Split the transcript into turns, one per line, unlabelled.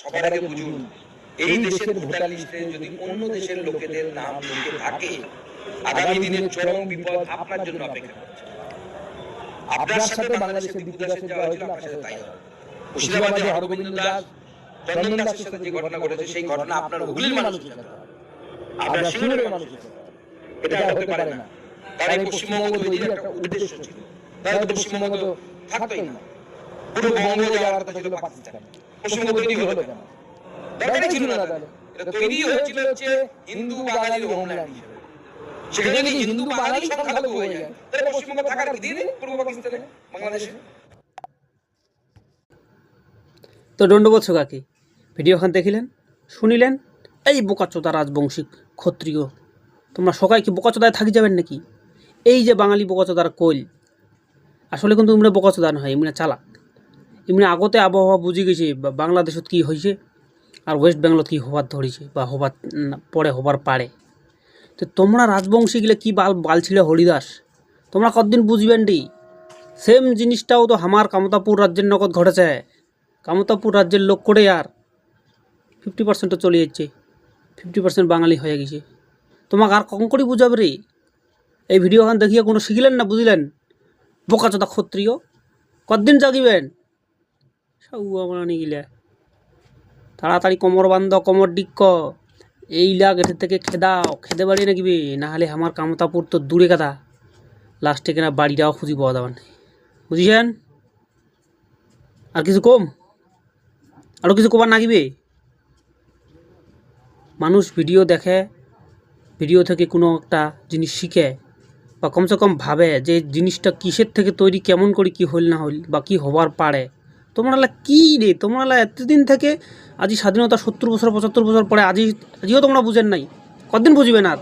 সবার আগে বুঝুন, এই দেশের ভোটার লিস্টে যদি অন্য দেশের লোকেদের নাম লিখে থাকে, আগামী দিনের চরম বিপদ আপনার জন্য অপেক্ষা করছে। আপনার সাথে বাংলাদেশের দীপু দাসের যা হয়েছিল, আপনার সাথে তাই হবে। মুর্শিদাবাদে হরগোবিন্দ দাস, চন্দন দাসের সাথে যে ঘটনা ঘটেছে, সেই ঘটনা আপনার হুগলির মানুষের সাথে হবে, আপনার সিঙ্গুরের মানুষের সাথে হবে। এটা হতে পারে না। তার এই পশ্চিমবঙ্গ তৈরির একটা উদ্দেশ্য ছিল, তাহলে তো পশ্চিমবঙ্গ তো থাকতোই না। পুরো বঙ্গ যাওয়ার কথা ছিল পাকিস্তানে, পশ্চিমবঙ্গ তৈরি হলো কেন? দরকারই ছিল না। তাহলে এটা তৈরি হয়েছিল হচ্ছে হিন্দু বাঙালির হোমল্যান্ড হিসেবে। সেখানে যদি হিন্দু বাঙালি সংখ্যালঘু হয়ে যায়, তাহলে পশ্চিমবঙ্গ থাকার কি দিন পূর্ব পাকিস্তানে, বাংলাদেশে।
তো দণ্ডবোধ কাকে ভিডিওখান দেখিলেন, শুনিলেন। এই বোকাচোদা রাজবংশী ক্ষত্রিয়, তোমরা সবাই কি বোকাচোদায় থাকি যাবেন নাকি? এই যে বাঙালি বোকাচোদার কইল, আসলে কিন্তু এমনি বোকাচোদা নয়, এমনি চালাক। এমনি আগতে আবহাওয়া বুঝে গেছে বাংলাদেশত কী হয়েছে আর ওয়েস্ট বেঙ্গলত কী হবার ধরেছে বা হবার পরে হবার পারে। তো তোমরা রাজবংশী গেলে কী বাল ছিল হরিদাস, তোমরা কতদিন বুঝবেন রে? সেম জিনিসটাও তো আমার কামতাপুর রাজ্যের নগদ ঘটেছে। কামতাপুর রাজ্যের লোক করে আর 50% চলে যাচ্ছে, 50% বাঙালি হয়ে গেছে। তোমাকে আর কখন করে বুঝাবে রে? এই ভিডিওখান দেখিয়ে কোনো শিখিলেন না, বুঝলেন? বোকাচোদা ক্ষত্রিয়, কতদিন জাগিবেন? সব বানানি গিলা তাড়াতাড়ি কোমর বান্ধ, কোমর ডিক্ক, এইলা গেটের থেকে খেদাও, খেদে বাড়ি নাকিবে, নাহলে আমার কামতাপুর তো দূরে কথা, লাস্টে কেনা বাড়িটাও খুঁজি পাওয়া যাবেন। বুঝিছেন? আর কিছু কম, আরও কিছু কবার নাগিবে? মানুষ ভিডিও দেখে, ভিডিও থেকে কোনো একটা জিনিস শিখে বা কমসে কম ভাবে যে জিনিসটা কিসের থেকে তৈরি, কেমন করে কী হইল না হইল বা কী হবার পারে। তোমরা কী রে, তোমরা এতদিন থেকে আজ স্বাধীনতা 70 বছর 75 বছর পরে আজিও তোমরা বুঝেন নাই, কতদিন বুঝবেন আর?